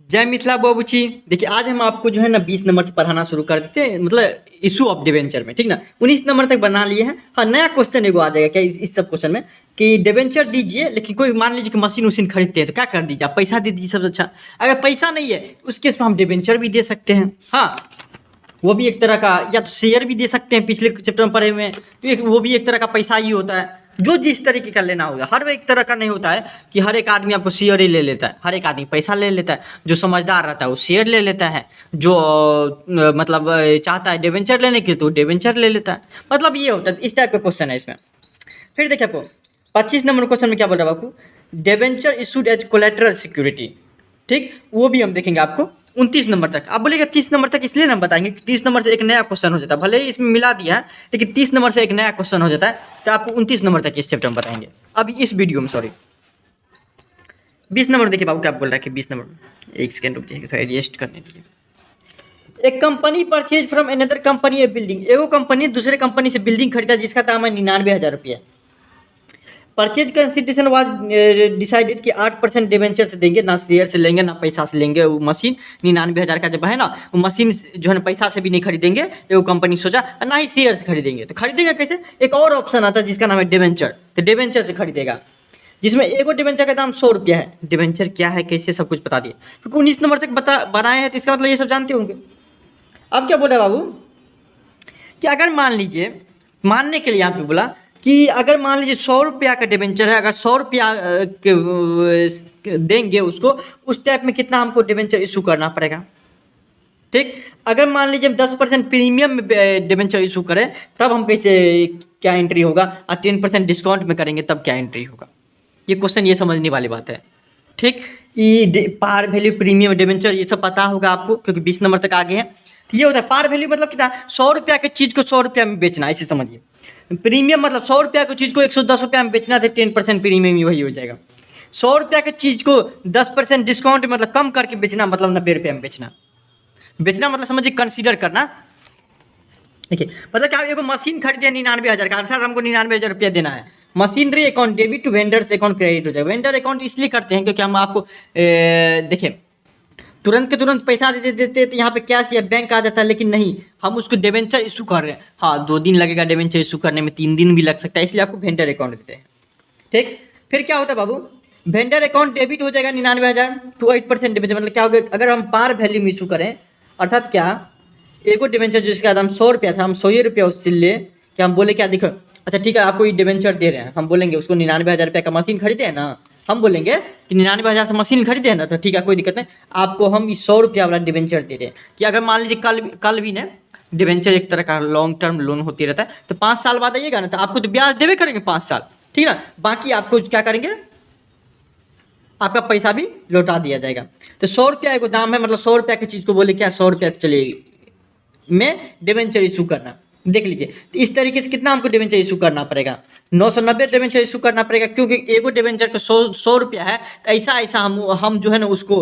जय मिथिला बाबूजी। देखिए आज हम आपको जो है ना 20 नंबर से पढ़ाना शुरू कर देते हैं, मतलब इशू ऑफ डिवेंचर में, ठीक ना। 19 नंबर तक बना लिए हैं। हाँ, नया क्वेश्चन एगो आ जाएगा क्या इस सब क्वेश्चन में कि डिवेंचर दीजिए, लेकिन कोई मान लीजिए कि मशीन उशीन खरीदते हैं तो क्या कर दीजिए आप, पैसा दे दीजिए सबसे अच्छा। अगर पैसा नहीं है उस केस में हम डिवेंचर भी दे सकते हैं। हाँ, वो भी एक तरह का, या तो शेयर भी दे सकते हैं, पिछले चैप्टर में पढ़े हुए हैं, तो एक वो भी एक तरह का पैसा ही होता है। जो जिस तरीके का लेना होगा, हर एक तरह का नहीं होता है कि हर एक आदमी आपको शेयर ही ले लेता है। हर एक आदमी पैसा ले लेता है, जो समझदार रहता है वो शेयर ले लेता है, जो मतलब चाहता है डिवेंचर लेने के लिए तो डिवेंचर ले लेता है। मतलब ये होता है, इस टाइप का क्वेश्चन है इसमें। फिर देखिए आपको 25 नंबर क्वेश्चन में क्या बोल रहा है आपको, debenture issued as collateral security, ठीक, वो भी हम देखेंगे आपको 29 नंबर तक। आप बोलेगा 30 नंबर तक इसलिए हम बताएंगे कि 30 नंबर से एक नया क्वेश्चन हो जाता है, भले ही इसमें मिला दिया है लेकिन 30 नंबर से एक नया क्वेश्चन हो जाता है, तो आपको 29 नंबर तक इस चैप्टर में बताएंगे अभी इस वीडियो में। सॉरी 20 नंबर देखिए बाबू क्या बोल रहा है कि 20 नंबर, एक सेकंड रुक जाइए, थोड़ा एडजस्ट करने दीजिए। एक company purchase from another company A building, एगो कंपनी दूसरे कंपनी से बिल्डिंग खरीदा जिसका दाम है 99,000 रुपया। परचेज कंसिडरेशन वाज डिसाइडेड कि 8% डिवेंचर से देंगे, ना शेयर से लेंगे ना पैसा से लेंगे। वो मशीन 99,000 का जब है ना, वो मशीन जो है ना पैसा से भी नहीं खरीदेंगे, वो कंपनी सोचा, ना ही शेयर से खरीदेंगे। तो खरीदेंगे कैसे, एक और ऑप्शन आता है जिसका नाम है डिवेंचर, तो डिवेंचर से खरीदेगा, जिसमें एगो डिवेंचर का दाम 100 रुपया है। डिवेंचर क्या है कैसे सब कुछ बता दिए, क्योंकि 19 नंबर तक बनाए हैं, तो इसका मतलब ये सब जानते होंगे। अब क्या बोला बाबू कि अगर मान लीजिए, मानने के लिए यहाँ पे बोला कि अगर मान लीजिए 100 रुपया का डिवेंचर है, अगर 100 रुपया देंगे उसको, उस टाइप में कितना हमको डिवेंचर इशू करना पड़ेगा, ठीक। अगर मान लीजिए हम 10% प्रीमियम में डिवेंचर इशू करें तब हम पैसे क्या एंट्री होगा, और 10% डिस्काउंट में करेंगे तब क्या एंट्री होगा। ये क्वेश्चन ये समझने वाली बात है, ठीक। ये पार वैल्यू प्रीमियम डिवेंचर ये सब पता होगा आपको, क्योंकि 20 नंबर तक आगे हैं। तो ये होता है पार वैल्यू, मतलब कितना, 100 रुपया की चीज़ को 100 रुपया में बेचना, ऐसे समझिए। प्रीमियम मतलब 100 रुपया की चीज़ को 110 रुपया में बेचना, तो 10% प्रीमियम ही वही हो जाएगा। 100 रुपया की चीज़ को 10% डिस्काउंट मतलब कम करके बेचना, मतलब 90 रुपया में बेचना। बेचना मतलब समझिए कंसीडर करना। देखिए मतलब क्या, एगो मशीन खरीदे 99,000 का, सर हमको 99,000 रुपया देना है। Machinery account debit to vendors account credit हो जाएगा। वेंडर अकाउंट इसलिए करते हैं क्योंकि हम आपको देखिए तुरंत के तुरंत पैसा दे देते तो यहाँ पे कैश या बैंक आ जाता है, लेकिन नहीं, हम उसको डिवेंचर इशू कर रहे हैं। हाँ 2 दिन लगेगा डिवेंचर इशू करने में, 3 दिन भी लग सकता है, इसलिए आपको वेंडर अकाउंट देते हैं, ठीक। फिर क्या होता है बाबू, वेंडर अकाउंट डेबिट हो जाएगा 99,000 टू 8% डिवेंचर, मतलब क्या होगा, अगर हम पार वैल्यू में इशू करें, अर्थात क्या, एगो डिवेंचर जिसका दाम 100 रुपया था, हम 100 रुपया उससे ले, क्या हम बोले क्या, देखो अच्छा ठीक है आपको ये डिवेंचर दे रहे हैं, हम बोलेंगे उसको 99,000 रुपया का मशीन खरीदे हैं ना, हम बोलेंगे कि 99,000 से मशीन खरीदे हैं ना, तो ठीक है कोई दिक्कत नहीं, आपको हम 100 रुपया वाला डिवेंचर दे रहे हैं। कि अगर मान लीजिए कल भी ने डिवेंचर एक तरह का लॉन्ग टर्म लोन होती रहता है, तो 5 साल बाद आइएगा ना, तो आपको तो ब्याज देवे करेंगे 5 साल, ठीक है ना, बाकी आपको क्या करेंगे, आपका पैसा भी लौटा दिया जाएगा। तो 100 रुपया एक दाम है, मतलब 100 रुपया की चीज़ को बोले क्या 100 रुपया चलिए में डिवेंचर इशू करना। देख लीजिए तो इस तरीके से कितना हमको डिवेंचर इशू करना पड़ेगा, 990 डिवेंचर इशू करना पड़ेगा, क्योंकि एगो डिवेंचर का 100 रुपया है। तो ऐसा हम जो है ना उसको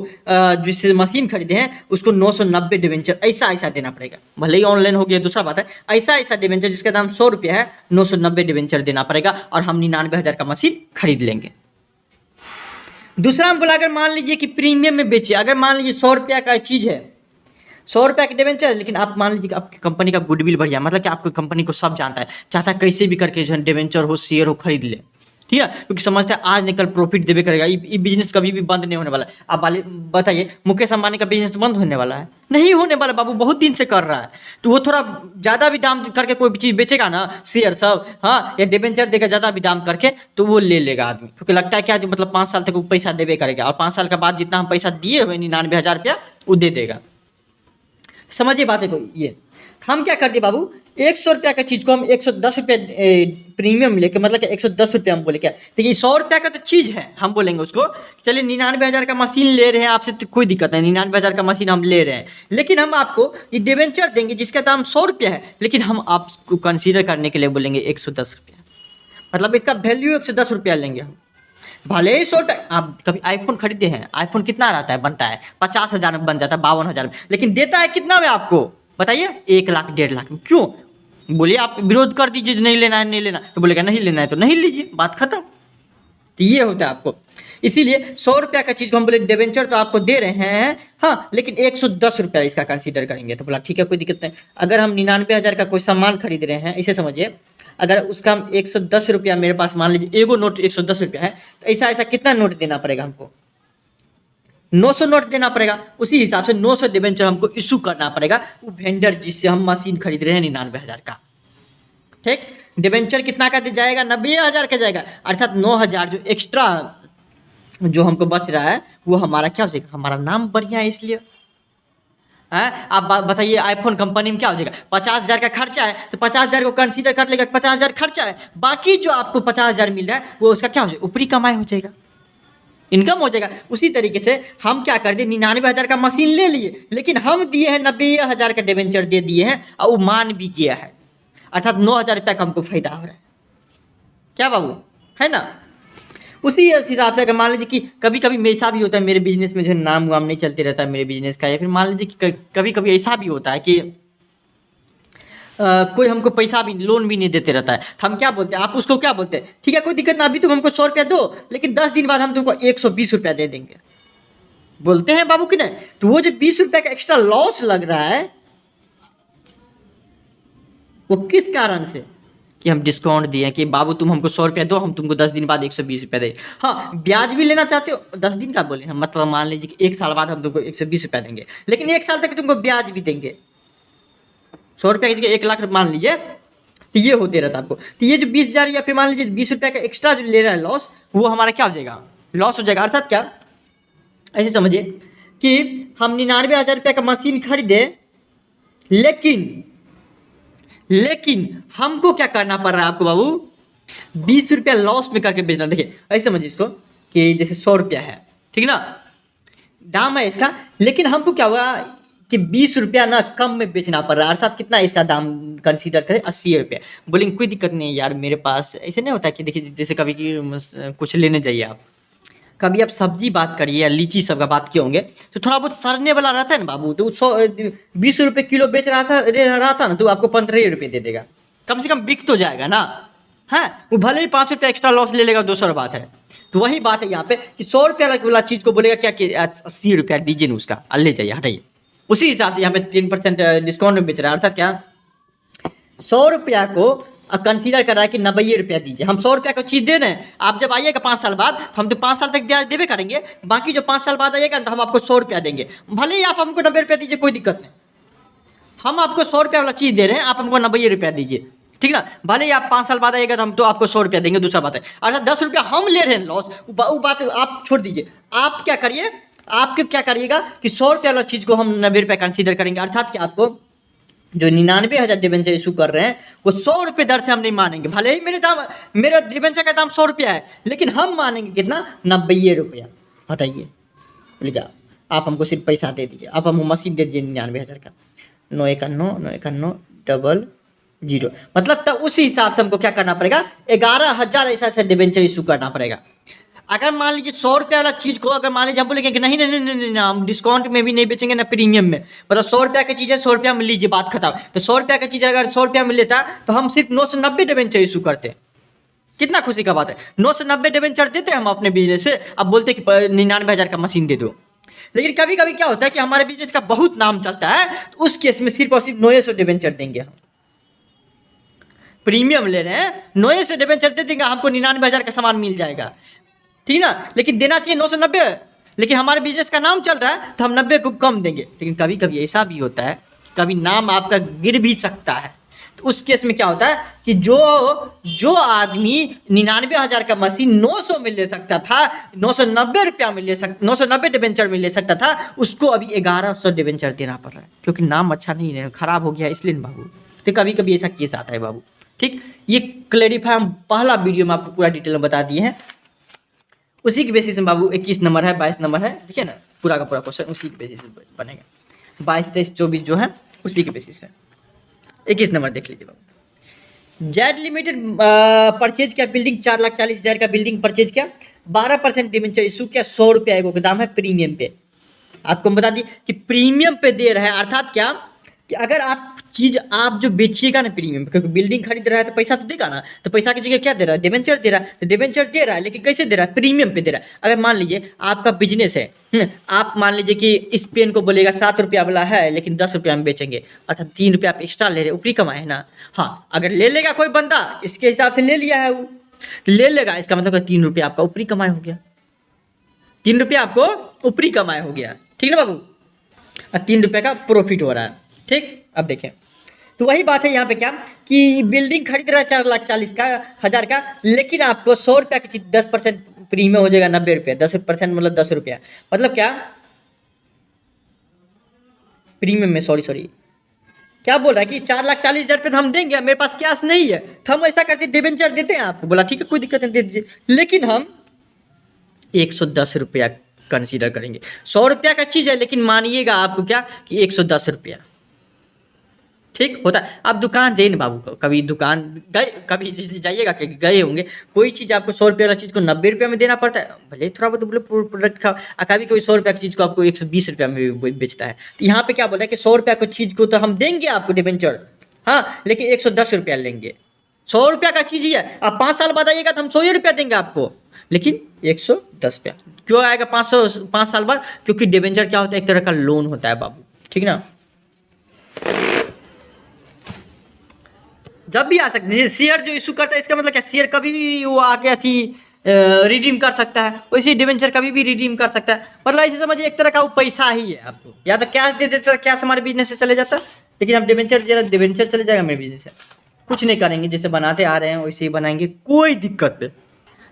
जिससे मशीन खरीदे हैं उसको 990 डिवेंचर ऐसा देना पड़ेगा। भले ही ऑनलाइन हो गया दूसरा बात है, ऐसा डिवेंचर जिसका दाम 100 रुपया है 990 डिवेंचर देना पड़ेगा, और हम 99,000 का मशीन खरीद लेंगे। दूसरा हम बोला अगर मान लीजिए कि प्रीमियम में बेचे, अगर मान लीजिए 100 रुपया का चीज़ है, 100 रुपया की डिवेंचर, लेकिन आप मान लीजिए कि आपकी कंपनी का गुडविल बढ़िया, मतलब कि आपकी कंपनी को सब जानता है, चाहता है कैसे भी करके जो है डिवेंचर हो शेयर हो खरीद ले, ठीक है, क्योंकि समझता है आज निकल प्रॉफिट देवे करेगा, ये बिजनेस कभी भी बंद नहीं होने वाला है। आप बताइए मुकेश अंबानी का बिजनेस बंद होने वाला है? नहीं होने वाला बाबू, बहुत दिन से कर रहा है। तो वो थोड़ा ज़्यादा भी दाम करके कोई चीज़ बेचेगा ना, शेयर सब, हाँ, या डिवेंचर देगा ज़्यादा भी दाम करके, तो वो ले लेगा आदमी, क्योंकि लगता है क्या मतलब 5 साल तक वो पैसा देवे करेगा, और 5 साल के बाद जितना हम पैसा दिए हुए 99,000 रुपया वो दे देगा। समझिए बातें को। ये हम क्या कर दिए बाबू, 100 रुपया का चीज़ को हम 110 रुपया प्रीमियम लेके, मतलब कि 110 रुपया हम बोले क्या, देखिए 100 रुपया का तो चीज़ है, हम बोलेंगे उसको चलिए 99,000 का मशीन ले रहे हैं आपसे, तो कोई दिक्कत नहीं, 99,000 का मशीन हम ले रहे हैं, लेकिन हम आपको ये डिवेंचर देंगे जिसका दाम 100 रुपया है, लेकिन हम आपको कंसीडर करने के लिए बोलेंगे 110 रुपया, मतलब इसका वैल्यू 110 रुपया लेंगे हम। भले ही 100, आप कभी आईफोन खरीदते हैं, आईफोन कितना रहता है, बनता है 50,000 में बन जाता है, 52,000 में, लेकिन देता है कितना में आपको बताइए, 1 लाख 1.5 लाख में। क्यों? बोलिए आप विरोध कर दीजिए नहीं लेना है नहीं लेना, तो बोलेगा नहीं लेना है तो नहीं लीजिए, बात खत्म। तो ये होता है आपको। इसीलिए 100 रुपया का चीज़ को हम बोले डिबेंचर तो आपको दे रहे हैं, हाँ, लेकिन 110 रुपया इसका कंसीडर करेंगे। तो बोला ठीक है, कोई दिक्कत नहीं। अगर हम 99,000 का कोई सामान खरीद रहे हैं, इसे समझिए, अगर उसका हम 110 रुपया मेरे पास मान लीजिए एगो नोट 110 रुपया है, तो ऐसा ऐसा कितना नोट देना पड़ेगा हमको? 900 नोट देना पड़ेगा। उसी हिसाब से 900 डिबेंचर हमको इशू करना पड़ेगा वो वेंडर जिससे हम मशीन खरीद रहे हैं 99,000 का। ठीक, डिबेंचर कितना का जाएगा? 90,000 का जाएगा, अर्थात 9,000 जो एक्स्ट्रा जो हमको बच रहा है वो हमारा क्या हो जाएगा? हमारा नाम बढ़िया है इसलिए। हैं, आप बताइए आईफोन कंपनी में क्या हो जाएगा? 50,000 का खर्चा है तो 50,000 को कंसीडर कर लेगा, 50,000 खर्चा है, बाकी जो आपको 50,000 मिल रहा है वो उसका क्या हो जाएगा? ऊपरी कमाई हो जाएगा, इनकम हो जाएगा। उसी तरीके से हम क्या कर दिए, 99,000 का मशीन ले लिए, लेकिन हम दिए हैं 90,000 का डिबेंचर दे दिए हैं और वो मान भी गया है, अर्थात 9,000 रुपया का हमको फायदा हो रहा है। क्या बाबू, है ना? उसी हिसाब से अगर मान लीजिए कि कभी कभी ऐसा भी होता है मेरे बिजनेस में जो है नाम वाम नहीं चलते रहता है मेरे बिजनेस का, या फिर मान लीजिए कि कभी कभी ऐसा भी होता है कि कोई हमको पैसा भी लोन भी नहीं देते रहता है, तो हम क्या बोलते हैं, आप उसको क्या बोलते हैं, ठीक है कोई दिक्कत ना, अभी तुम हमको 100 रुपया दो, लेकिन 10 दिन बाद हम तुमको 120 रुपया दे देंगे, बोलते हैं बाबू कि नहीं? तो वो जो 20 रुपया का एक्स्ट्रा लॉस लग रहा है वो किस कारण से? कि हम डिस्काउंट दिए कि बाबू तुम हमको 100 रुपया दो, हम तुमको 10 दिन बाद 120 रुपया दे। हाँ, ब्याज भी लेना चाहते हो 10 दिन का बोले हम, मतलब मान लीजिए कि 1 साल बाद हम तुमको 120 रुपया देंगे, लेकिन 1 साल तक तुमको ब्याज भी देंगे। 100 रुपया की जगह 1 लाख मान लीजिए, तो ये होते रहता आपको। तो ये जो 20,000 या फिर मान लीजिए 20 रुपया का एक्स्ट्रा जो ले रहा है लॉस, वो हमारा क्या हो जाएगा? लॉस हो जाएगा। अर्थात क्या, ऐसे समझिए कि हम 99,000 रुपया का मशीन खरीदे, लेकिन हमको क्या करना पड़ रहा है आपको बाबू? 20 रुपया लॉस में करके बेचना। देखिए ऐसे समझिए इसको कि जैसे 100 रुपया है, ठीक ना, दाम है इसका, लेकिन हमको क्या हुआ कि 20 रुपया ना कम में बेचना पड़ रहा है, अर्थात कितना इसका दाम कंसीडर करें? 80 रुपया। बोलेंगे कोई दिक्कत नहीं यार, मेरे पास ऐसे नहीं होता कि देखिए जैसे कभी कि कुछ लेने जाइए आप, कभी आप सब्जी बात करिए या लीची सब का बात किए होंगे, तो थोड़ा बहुत सड़ने वाला रहता है ना बाबू, तो 20 रुपये किलो बेच रहा था ना, तो आपको 15 रुपये दे देगा, कम से कम बिक तो जाएगा ना। है, वो भले ही 5 रुपया एक्स्ट्रा लॉस ले लेगा, दूसरा बात है। तो वही बात है यहाँ पे कि 100 रुपया वाला चीज़ को बोलेगा क्या कि 80 रुपया दीजिए ना उसका, ले जाइए, हटाइए। उसी हिसाब से यहाँ पे 10% डिस्काउंट में बेच रहा है, अर्थात क्या 100 रुपया को कंसीडर कर रहा है कि 90 रुपया दीजिए। हम 100 रुपया को चीज़ दे रहे हैं, आप जब आइएगा 5 साल बाद, हम तो 5 साल तक ब्याज देवे करेंगे, बाकी जो 5 साल बाद आइएगा तो हम आपको 100 रुपया देंगे, भले ही आप हमको 90 रुपया दीजिए, कोई दिक्कत नहीं। हम आपको 100 रुपया वाला चीज़ दे रहे हैं, आप हमको 90 रुपया दीजिए, ठीक ना, भले ही आप 5 साल बाद आइएगा तो हम तो आपको 100 रुपया देंगे, दूसरा बात है। अर्थात 10 रुपया हम ले रहे हैं लॉस, वो बात आप छोड़ दीजिए। आप क्या करिए, आपके क्या करिएगा कि 100 रुपया वाला चीज़ को हम 90 रुपया कंसीडर करेंगे, अर्थात कि आपको जो 99,000 डिबेंचर इशू कर रहे हैं वो 100 रुपये दर से हम नहीं मानेंगे, भले ही मेरा डिबेंचर का दाम 100 रुपया है, लेकिन हम मानेंगे कितना? 90 रुपया। हटाइए, बोलिए आप हमको सिर्फ पैसा दे दीजिए, आप हमको मशीन दे दीजिए 99,000 का, 951,951,0, मतलब तब उसी हिसाब से हमको क्या करना पड़ेगा? 11,000 ऐसा डिबेंचर इशू करना पड़ेगा। अगर मान लीजिए 100 रुपया वाला चीज़ को अगर मान लीजिए हम बोलेंगे कि नहीं नहीं नहीं नहीं हम डिस्काउंट में भी नहीं बेचेंगे ना प्रीमियम में, मतलब 100 रुपया की चीज़ है 100 रुपया में लीजिए, बात खत्म। तो 100 रुपया की चीज़ अगर 100 रुपया में लेता तो हम सिर्फ 990 डिबेंचर इशू करते, कितना खुशी का बात है। 990 डिबेंचर देते हम अपने बिजनेस से, अब बोलते कि 99,000 का मशीन दे दो। लेकिन कभी कभी क्या होता है कि हमारे बिजनेस का बहुत नाम चलता है, तो उस केस में सिर्फ और सिर्फ 900 डिबेंचर देंगे। हम प्रीमियम ले रहे हैं, 900 डिबेंचर दे देंगे, हमको 99,000 का सामान मिल जाएगा, ठीक ना, लेकिन देना चाहिए 990, लेकिन हमारे बिजनेस का नाम चल रहा है तो हम 90 को कम देंगे। लेकिन कभी कभी ऐसा भी होता है, कभी नाम आपका गिर भी सकता है, तो उस केस में क्या होता है कि जो आदमी 99,000 का मशीन 900 में ले सकता था, 990 रुपया में 990 डिबेंचर में ले सकता था, उसको अभी 1100 डिबेंचर देना पड़ रहा है, क्योंकि नाम अच्छा नहीं है, खराब हो गया इसलिए बाबू। तो कभी कभी ऐसा केस आता है बाबू, ठीक। ये क्लेरिफाई हम पहला वीडियो में आपको पूरा डिटेल में बता दिए हैं। उसी के बेसिस में बाबू 21 नंबर है, 22 नंबर है, ठीक है ना, पूरा का पूरा क्वेश्चन उसी के बेसिस पे बनेगा। 22, 23, 24 जो है उसी के बेसिस पे। 21 नंबर देख लीजिए बाबू। जेड लिमिटेड परचेज किया बिल्डिंग, 4,40,000 का बिल्डिंग परचेज किया, 12% डिबेंचर इशू किया, 100 रुपया एगो का दाम है प्रीमियम पे। आपको हम बता दी कि प्रीमियम पे दे रहे हैं, अर्थात क्या कि अगर आप चीज आप जो बेचिएगा ना प्रीमियम, क्योंकि बिल्डिंग खरीद रहा है तो पैसा तो देगा ना, तो पैसा की जगह क्या दे रहा है, डिबेंचर दे रहा है। तो डिबेंचर दे रहा है लेकिन कैसे दे रहा है, प्रीमियम पे दे रहा है। अगर मान लीजिए आपका बिजनेस है, आप मान लीजिए कि इस पेन को बोलेगा 7 रुपया वाला है लेकिन 10 रुपया में बेचेंगे, अर्थात 3 रुपया आप एक्स्ट्रा ले रहे, ऊपरी कमाए है ना। हाँ, अगर ले लेगा कोई बंदा इसके हिसाब से ले लिया है वो, ले लेगा, इसका मतलब 3 रुपया आपका ऊपरी कमाई हो गया, 3 रुपया आपको ऊपरी कमाई हो गया, ठीक ना बाबू। और 3 रुपये का प्रॉफिट हो रहा है, ठीक। अब देखें तो वही बात है यहाँ पे क्या कि बिल्डिंग खरीद रहा है 4,40,000 का, लेकिन आपको 100 रुपया की चीज 10% प्रीमियम हो जाएगा, 90 रुपया, 10% मतलब 10 रुपया, मतलब क्या प्रीमियम में, सॉरी क्या बोल रहा है कि 4,40,000 रुपये तो हम देंगे, मेरे पास कैश नहीं है, तो हम ऐसा करते डिबेंचर देते हैं आपको। बोला ठीक है कोई दिक्कत नहीं, दे दीजिए, लेकिन हम 110 रुपया कंसीडर करेंगे। 100 रुपया का चीज़ है लेकिन मानिएगा आपको क्या कि 110 रुपया, ठीक होता है। आप दुकान जाइए ना बाबू, कभी दुकान गए, कभी जाइएगा कि गए होंगे, कोई चीज़ आपको 100 रुपया वाला चीज़ को 90 रुपया में देना पड़ता है, भले थोड़ा बहुत बोले प्रोडक्ट का, कभी कोई 100 रुपया की चीज़ को आपको 120 रुपया में भी बेचता है। तो यहाँ पे क्या बोल रहा है कि 100 रुपया की चीज़ को तो हम देंगे आपको डिबेंचर, हाँ, लेकिन 110 रुपया लेंगे। 100 रुपया का चीज़ ही है, आप 5 साल बाद आइएगा तो हम 100 रुपया देंगे आपको, लेकिन 110 रुपया क्यों आएगा 5 साल बाद, क्योंकि डिबेंचर क्या होता है, एक तरह का लोन होता है बाबू, ठीक ना। जब भी आ सकते हैं, शेयर जो इशू करता है इसका मतलब क्या, शेयर कभी भी वो आके अच्छी रिडीम कर सकता है, वैसे ही डिबेंचर कभी भी रिडीम कर सकता है। मतलब ऐसे समझिए एक तरह का वो पैसा ही है आपको, या तो कैश दे देता, कैश हमारे बिजनेस से चले जाता, लेकिन अब डिबेंचर चले जाएगा मेरे बिजनेस से, कुछ नहीं करेंगे, जैसे बनाते आ रहे हैं वैसे ही बनाएंगे, कोई दिक्कत नहीं।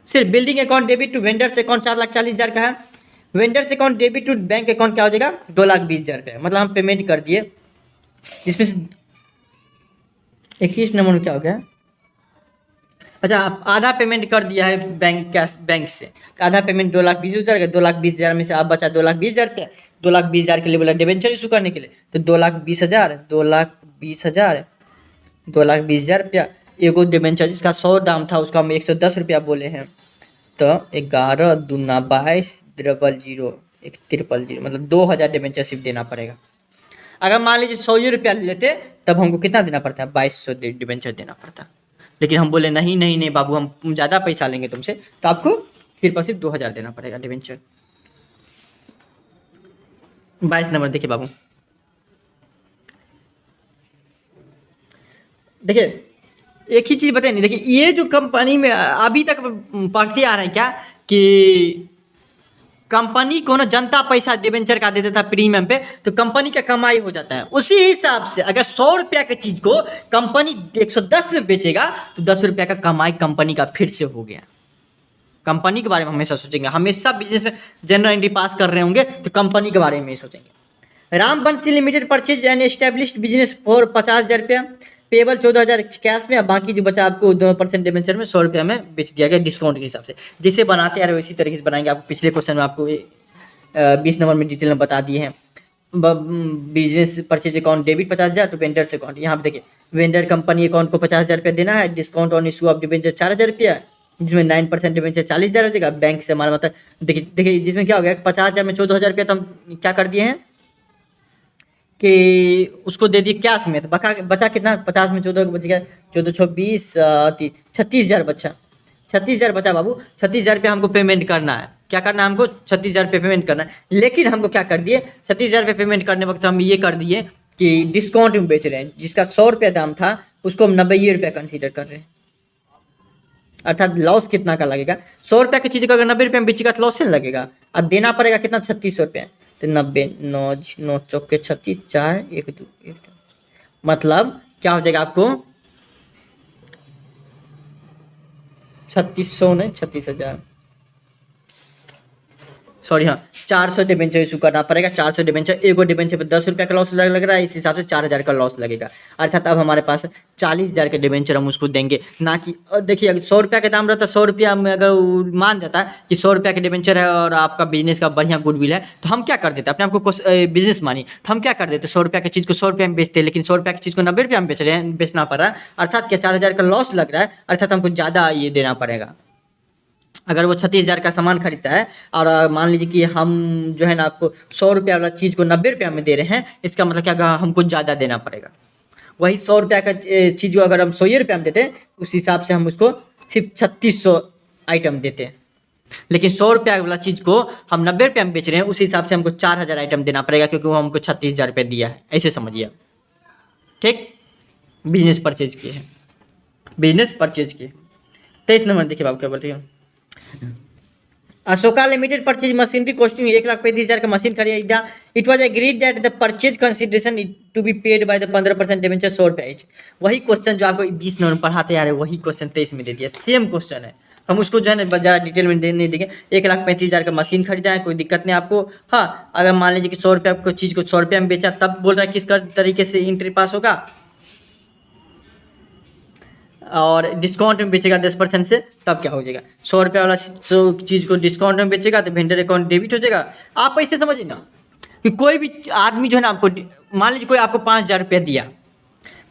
सिर्फ building account debit to vendors account 4,40,000 का है, vendors account debit to bank account क्या हो जाएगा 2,20,000 रुपये, मतलब हम पेमेंट कर दिए, इसमें से 21 नंबर में क्या हो गया, अच्छा आप आधा पेमेंट कर दिया है बैंक कैश बैंक से, आधा पेमेंट 2,20,000 का, 2,20,000 में से आप बचा 2,20,000 रुपया, 2,20,000 के लिए बोला डिबेंचर इशू करने के लिए, तो 2,20,000 2,20,000 रुपया, एगो डिबेंचर जिसका 100 दाम था उसका हम 110 रुपया बोले हैं, तो 11 दूना 22 000 1 000 मतलब 2,000 डिबेंचर सिर्फ देना पड़ेगा। अगर मान लीजिए 100 रुपया लेते तब हमको कितना देना पड़ता है, 2,200 डिबेंचर देना पड़ता, लेकिन हम बोले नहीं नहीं नहीं बाबू हम ज़्यादा पैसा लेंगे तुमसे, तो आपको सिर्फ और सिर्फ 2,000 देना पड़ेगा डिबेंचर। 22 नंबर देखिए बाबू, देखिए एक ही चीज़ बताइए नहीं, देखिए ये जो कंपनी में अभी तक पढ़ते आ रहे हैं क्या कि कंपनी को ना जनता पैसा डिबेंचर का देता था प्रीमियम पे, तो कंपनी का कमाई हो जाता है। उसी हिसाब से अगर 100 रुपया की चीज को कंपनी 110 में बेचेगा तो 10 रुपया का कमाई कंपनी का फिर से हो गया। कंपनी के बारे में हमेशा सोचेंगे, हमेशा बिजनेस में जनरल एंट्री पास कर रहे होंगे तो कंपनी के बारे में ही सोचेंगे। राम बंसी limited purchase and established business for 50,000 रुपया, पेबल 14,000 कैश में, बाकी जो बचा आपको 2% डिबेंचर में 100 रुपया में बेच दिया गया डिस्काउंट के हिसाब से। जैसे बनाते आ रहे वैसी तरीके से बनाएंगे। आपको पिछले क्वेश्चन में आपको 20 नंबर में डिटेल में बता दिए हैं। बिजनेस परचेज अकाउंट डेबिट 50,000 तो वेंडर्स अकाउंट, यहाँ पे देखिए वेंडर कंपनी अकाउंट को 50,000 रुपया देना है, discount on issue of debenture 4,000 रुपया, जिसमें 9% डिबेंचर 40,000 हो जाएगा। बैंक से हमारा मतलब देखिए जिसमें क्या हो गया 50,000 में 14,000 रुपया तो हम क्या कर दिए हैं कि उसको दे दिए कैश में, तो बचा कितना 50 में 14 बच गया 14 26 36,000 बचा, 36,000 बचा बाबू। 36,000 रुपया हमको पेमेंट करना है, क्या करना है हमको 36,000 रुपये पेमेंट करना है। लेकिन हमको क्या कर दिए 36,000 रुपये पेमेंट करने वक्त हम ये कर दिए कि डिस्काउंट में बेच रहे हैं, जिसका 100 रुपया दाम था उसको हम 90 रुपया कंसीडर कर रहे हैं, अर्थात लॉस कितना का लगेगा 100 रुपया की चीज़ को अगर 90 रुपये में बेचेगा तो लॉस नहीं लगेगा। और देना पड़ेगा कितना 3600 रुपया, तो 90 9 9 चौके 36 4 1 2 1 मतलब क्या हो जाएगा आपको 3600 नहीं 36,000 सॉरी हाँ 400 डिबेंचर इशू करना पड़ेगा। 400 डिबेंचर, एगो डिबेंचर पे 10 रुपया का लॉस लग रहा है, इस हिसाब से 4,000 का लॉस लगेगा। अर्थात अब हमारे पास 40,000 के डिबेंचर हम उसको देंगे, ना कि देखिए अगर 100 रुपया का दाम रहता 100 रुपया में अगर मान जाता है कि 100 रुपया के डिबेंचर है और आपका बिजनेस का बढ़िया गुडविल है तो हम क्या कर देते अपने आपको बिजनेस मानी, तो हम क्या कर देते 100 रुपया की चीज़ को 100 रुपया में बेचते, लेकिन 100 रुपया की चीज़ को 90 रुपया में बेच रहे हैं, बेचना पड़ रहा है, अर्थात क्या 4,000 का लॉस लग रहा है, अर्थात हमको ज़्यादा ये देना पड़ेगा। अगर वो 36,000 का सामान खरीदता है और मान लीजिए कि हम जो है ना आपको 100 रुपया वाला चीज़ को 90 रुपया में दे रहे हैं, इसका मतलब क्या हमको ज़्यादा देना पड़ेगा। वही 100 रुपया का चीज़ को अगर हम 100 रुपये में देते उस हिसाब से हम उसको सिर्फ 3600 आइटम देते हैं। लेकिन 100 रुपया वाला चीज़ को हम 90 रुपये में बेच रहे हैं, उस हिसाब से हमको 4000 आइटम देना पड़ेगा, क्योंकि वो हमको 36,000 रुपये दिया है, ऐसे समझिए। ठीक, बिजनेस परचेज किए हैं, बिजनेस परचेज किए। 23 नंबर देखिए बाबू क्या बोल रही है। Ashoka limited purchase machinery costing 1,35,000 का मशीन खरीदा। It was agreed that the purchase consideration to be paid by the 15% debenture 100 रुपये एच। वही क्वेश्चन जो आपको 20 नंबर पढ़ाते आ रहे हैं, वही क्वेश्चन 23 में दे दिया, सेम क्वेश्चन है। हम उसको जो है ना ज़्यादा डिटेल में नहीं देंगे। 1,35,000 का मशीन खरीदा है, कोई दिक्कत नहीं आपको। हाँ, अगर मान लीजिए कि 100 रुपये आपको चीज़ को 100 रुपये में बेचा, तब बोल रहा है किस तरीके से एंट्री पास होगा, और डिस्काउंट में बेचेगा 10% से, तब क्या हो जाएगा। 100 रुपये वाला चीज़ को डिस्काउंट में बेचेगा तो वेंडर अकाउंट डेबिट हो जाएगा। आप ऐसे समझिए ना कि कोई भी आदमी जो है ना आपको, मान लीजिए कोई आपको 5,000 रुपया दिया,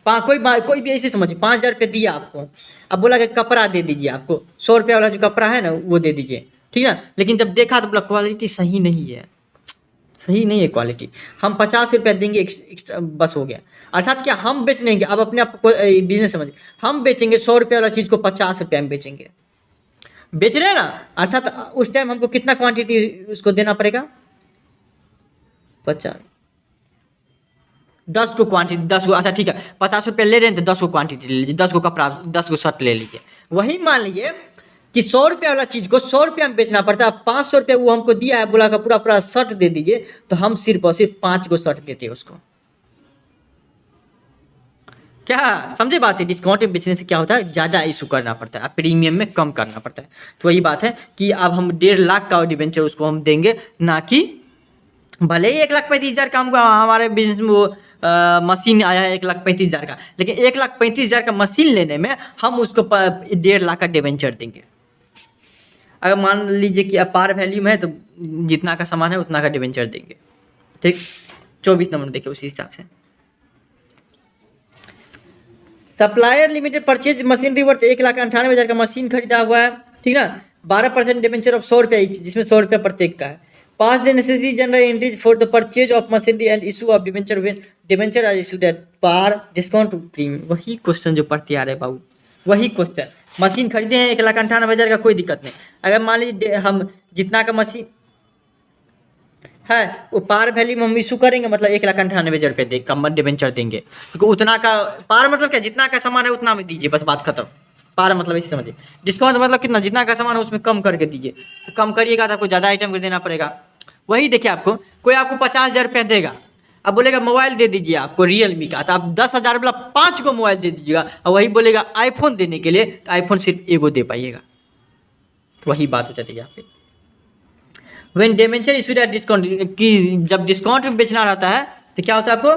कोई भी ऐसे समझिए 5,000 रुपये दिया आपको, अब बोला कि कपड़ा दे दीजिए आपको, 100 रुपये वाला जो कपड़ा है ना वो दे दीजिए, ठीक है। लेकिन जब देखा तो बोला क्वालिटी सही नहीं है, सही नहीं है क्वालिटी, हम 50 रुपया देंगे एक्स्ट्रा, बस हो गया। अर्थात क्या हम बेच लेंगे, अब अपने आप को बिजनेस समझिए, हम बेचेंगे 100 रुपये वाला चीज़ को 50 रुपये में बेचेंगे, बेच रहे हैं ना। अर्थात उस टाइम हमको कितना क्वांटिटी उसको देना पड़ेगा, 50, 10 को क्वांटिटी, 10 को, अच्छा ठीक है 50 रुपये ले रहे हैं तो 10 को क्वांटिटी ले लीजिए, 10 को कपड़ा, 10 को शर्ट ले लीजिए। वही मान लीजिए कि 100 रुपये वाला चीज़ को 100 रुपये में बेचना पड़ता है, 500 रुपये वो हमको दिया है, बोला का पूरा पूरा शर्ट दे दीजिए, तो हम सिर्फ और सिर्फ 5 को शर्ट देते हैं उसको। क्या समझे बात है, डिस्काउंट में बेचने से क्या होता है, ज़्यादा इशू करना पड़ता है, प्रीमियम में कम करना पड़ता है। तो वही बात है कि अब हम 1.5 लाख का डिबेंचर उसको हम देंगे, ना कि भले ही 1,35,000 का हमको हमारे बिजनेस में वो मशीन आया है 1,35,000 का, लेकिन 1,35,000 का मशीन लेने में हम उसको 1.5 लाख का डिबेंचर देंगे। अगर मान लीजिए कि अपार वैल्यू में है तो जितना का सामान है उतना का डिबेंचर देंगे। ठीक, 24 नंबर देखिए उसी हिसाब से। Supplier limited purchase machinery worth 1,98,000 का मशीन खरीदा हुआ है, ठीक ना। 12% डिबेंचर ऑफ 100 रुपये ईच, जिसमें 100 रुपये प्रत्येक का है। Pass the necessary journal entries for the purchase of machinery and issue of debenture when debenture are issued at par discount premium. वही क्वेश्चन जो पढ़ते आ रहे बाबू, वही क्वेश्चन। मशीन खरीदे हैं 1,98,000 का, कोई दिक्कत नहीं। अगर मान लीजिए हम जितना का मशीन है वो पार वैल्यू में हम इशू करेंगे, मतलब 1,98,000 रुपये दे कम डिबेंचर देंगे, क्योंकि उतना का पार मतलब क्या, जितना का सामान है उतना में दीजिए, बस बात खत्म। पार मतलब इसे समझिए, डिस्काउंट मतलब कितना, जितना का सामान है उसमें कम करके दीजिए, तो कम करिएगा तो आपको ज़्यादा आइटम कर देना पड़ेगा। वही देखिए आपको कोई आपको 50,000 रुपया देगा, अब बोलेगा मोबाइल दे दीजिए आपको रियलमी का, तो आप 10,000 वाला 5 को मोबाइल दे दीजिएगा, और वही बोलेगा आईफोन देने के लिए, तो आईफोन सिर्फ एगो दे पाइएगा। तो वही बात हो जाती है यहाँ पे। When debenture issued at discount, कि जब डिस्काउंट में बेचना रहता है तो क्या होता है आपको,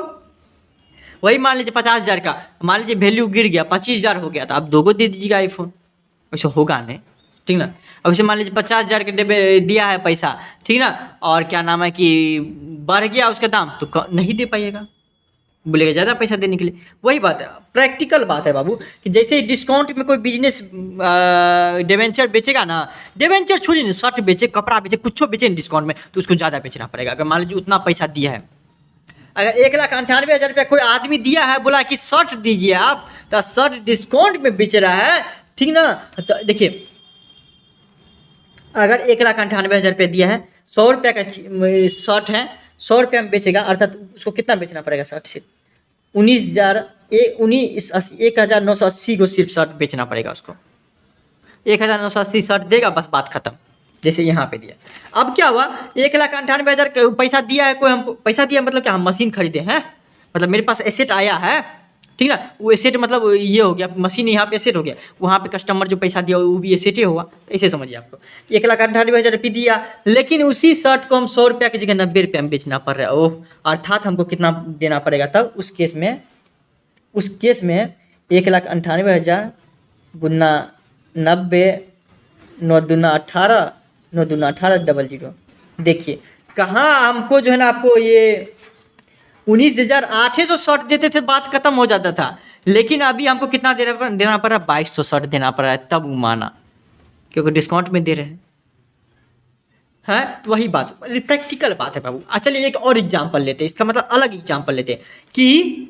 वही मान लीजिए 50,000 का, मान लीजिए वैल्यू गिर गया 25,000 हो गया, तो आप 2 को दे दीजिएगा आईफोन, वैसे होगा नहीं, ठीक ना। अब इसे मान लीजिए 50,000 के दिया है पैसा, ठीक ना, और क्या नाम है कि बढ़ गया उसका दाम, तो नहीं दे पाइएगा, बोलेगा ज़्यादा पैसा देने के लिए। वही बात है, प्रैक्टिकल बात है बाबू, कि जैसे डिस्काउंट में कोई बिजनेस डिबेंचर बेचेगा ना, डिबेंचर छोड़िए ना, शर्ट बेचे, कपड़ा बेचे, कुछ बेचे डिस्काउंट में, तो उसको ज़्यादा बेचना पड़ेगा। अगर मान लीजिए उतना पैसा दिया है, अगर 1,98,000 रुपया कोई आदमी दिया है, बोला कि शर्ट दीजिए आप, तो शर्ट डिस्काउंट में बेच रहा है, ठीक ना। तो देखिए अगर 1,98,000 रुपया दिया है, 100 रुपया का शर्ट है, 100 रुपया में बेचेगा, अर्थात उसको कितना बेचना पड़ेगा शर्ट से, 1,980 को सिर्फ शर्ट बेचना पड़ेगा उसको, 1,980 शर्ट देगा, बस बात खत्म। जैसे यहाँ पे दिया, अब क्या हुआ, 1,98,000 पैसा दिया है कोई, हमको पैसा दिया मतलब क्या, हम मशीन खरीदे हैं, मतलब मेरे पास एसेट आया है, ठीक ना। वो एसेट मतलब ये हो गया, मशीन यहाँ पे एसेट हो गया, वहाँ पे कस्टमर जो पैसा दिया वो भी एसेट ही हुआ, ऐसे समझिए आपको। 1,98,000 रुपये दिया, लेकिन उसी शर्ट को हम 100 रुपया की जगह 90 रुपये में बेचना पड़ रहा है, ओह, अर्थात हमको कितना देना पड़ेगा तब उस केस में 1,98,000 गुना 90, 9 दूना 18, 9 दूना 18, 00। देखिए कहाँ हमको जो है ना आपको ये 19,800 शर्ट देते थे, बात खत्म हो जाता था, लेकिन अभी हमको कितना देना पड़ रहा है, 2,200 शर्ट देना पड़ रहा है, तब माना, क्योंकि डिस्काउंट में दे रहे हैं। तो वही बात, प्रैक्टिकल बात है बाबू। चलिए एक और एग्जांपल लेते हैं, इसका मतलब अलग एग्जांपल लेते हैं कि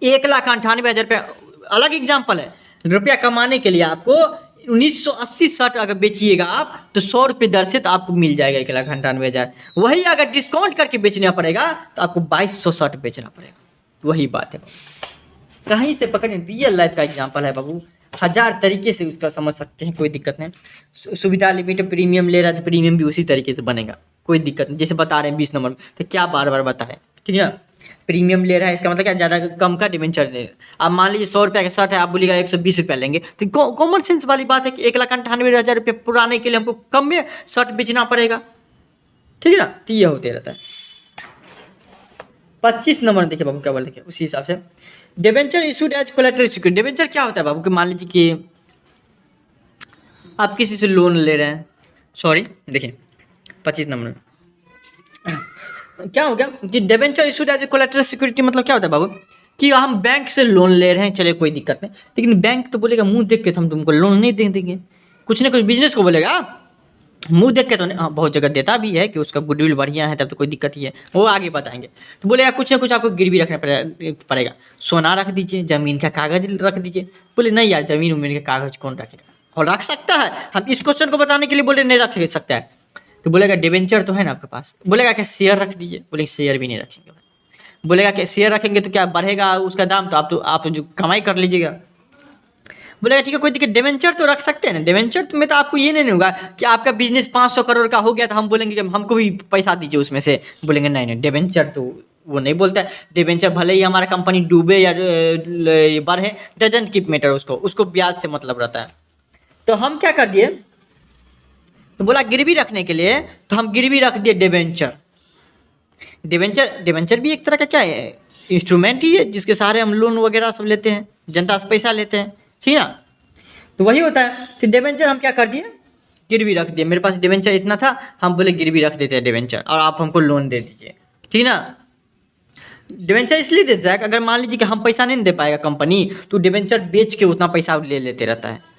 1,98,000 रुपया अलग एग्जाम्पल है। रुपया कमाने के लिए आपको 1980 शर्ट अगर बेचिएगा आप तो 100 रुपये दर से तो आपको मिल जाएगा 1,98,000। वही अगर डिस्काउंट करके बेचना पड़ेगा तो आपको 2200 शर्ट बेचना पड़ेगा। वही बात है, कहीं से पकड़े, रियल लाइफ का एग्जाम्पल है बाबू। 1000 तरीके से उसका समझ सकते हैं, कोई दिक्कत नहीं। सुविधा लिमिट प्रीमियम ले रहा है तो प्रीमियम भी उसी तरीके से बनेगा, कोई दिक्कत नहीं। जैसे बता रहे हैं 20 नंबर में, तो क्या बार बार बताएं, ठीक है ना। प्रीमियम ले रहा है इसका मतलब क्या, ज़्यादा कम का डिबेंचर ले रहा है। आप मान लीजिए 100 रुपये का शर्ट है, आप बोलिएगा 120 रुपया लेंगे, तो कॉमन सेंस वाली बात है कि 1,98,000 रुपये पुराने के लिए हमको कम में शर्ट बेचना पड़ेगा, ठीक है ना। तो ये होते रहता है। 25 नंबर देखिए बाबू क्या बोले, उसी हिसाब से debenture issued as collateral security. Debenture क्या होता है बाबू कि मान लीजिए कि आप किसी से लोन ले रहे हैं, सॉरी देखिए 25 नंबर में क्या हो गया कि debenture issued as a collateral security मतलब क्या होता है बाबू कि हम बैंक से लोन ले रहे हैं, चलिए कोई दिक्कत नहीं, लेकिन बैंक तो बोलेगा मुंह देख के तो हम तुमको लोन नहीं दे देंगे, कुछ ना कुछ बिजनेस को बोलेगा मुंह देख के तो नहीं। हाँ, बहुत जगह देता भी है कि उसका गुडविल बढ़िया है, तब तो कोई दिक्कत ही है, वो आगे बताएंगे। तो बोलेगा कुछ ना कुछ आपको गिरवी रखना पड़ेगा। सोना रख दीजिए, जमीन का कागज रख दीजिए। बोले नहीं यार, जमीन उमीन का कागज कौन रखेगा, और रख सकता है। हम इस क्वेश्चन को बताने के लिए बोले नहीं रख सकता है, तो बोलेगा डिबेंचर तो है ना आपके पास। बोलेगा कि शेयर रख दीजिए, बोले शेयर भी नहीं रखेंगे। बोलेगा कि शेयर रखेंगे तो क्या बढ़ेगा उसका दाम, तो आप जो कमाई कर लीजिएगा। बोलेगा ठीक है कोई दिक्कत, डिबेंचर तो रख सकते हैं ना। डिबेंचर में तो आपको ये नहीं होगा कि आपका बिजनेस 500 करोड़ का हो गया तो हम बोलेंगे कि हमको भी पैसा दीजिए उसमें से। बोलेंगे नहीं नहीं, डिबेंचर तो वो नहीं बोलता है। डिबेंचर भले ही हमारा कंपनी डूबे या बढ़े, डजंट कीप मैटर, उसको ब्याज से मतलब रहता है। तो हम क्या कर दिए, तो बोला गिरवी रखने के लिए, तो हम गिरवी रख दिए डिबेंचर। डिबेंचर भी एक तरह का क्या है, इंस्ट्रूमेंट ही है जिसके सहारे हम लोन वगैरह सब लेते हैं, जनता से पैसा लेते हैं, ठीक ना। तो वही होता है। तो डिबेंचर हम क्या कर दिए, गिरवी रख दिए। मेरे पास डिबेंचर इतना था, हम बोले गिरवी रख देते हैं डिबेंचर और आप हमको लोन दे दीजिए, ठीक ना। डिबेंचर इसलिए देता है कि अगर मान लीजिए कि हम पैसा नहीं दे पाएगा कंपनी, तो डिबेंचर बेच के उतना पैसा ले लेते रहता है।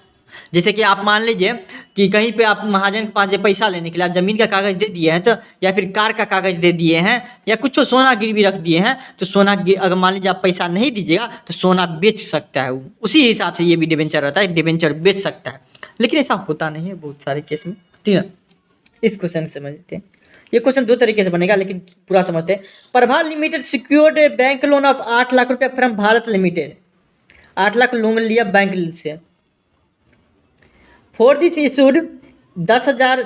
जैसे कि आप मान लीजिए कि कहीं पे आप महाजन के पास पैसा लेने के लिए आप जमीन का कागज दे दिए हैं, तो या फिर कार का कागज दे दिए हैं या कुछ सोना गिरवी रख दिए हैं, तो सोना अगर मान लीजिए आप पैसा नहीं दीजिएगा तो सोना बेच सकता है। उसी हिसाब से ये भी डिबेंचर रहता है, डिबेंचर बेच सकता है। लेकिन ऐसा होता नहीं है बहुत सारे केस में, ठीक है। इस क्वेश्चन समझते हैं। ये क्वेश्चन 2 तरीके से बनेगा, लेकिन पूरा समझते हैं। Prabhat limited secured bank loan of 8 lakh रुपया from Bharat limited. 8 lakh loan लिया बैंक से। For this issued 10,000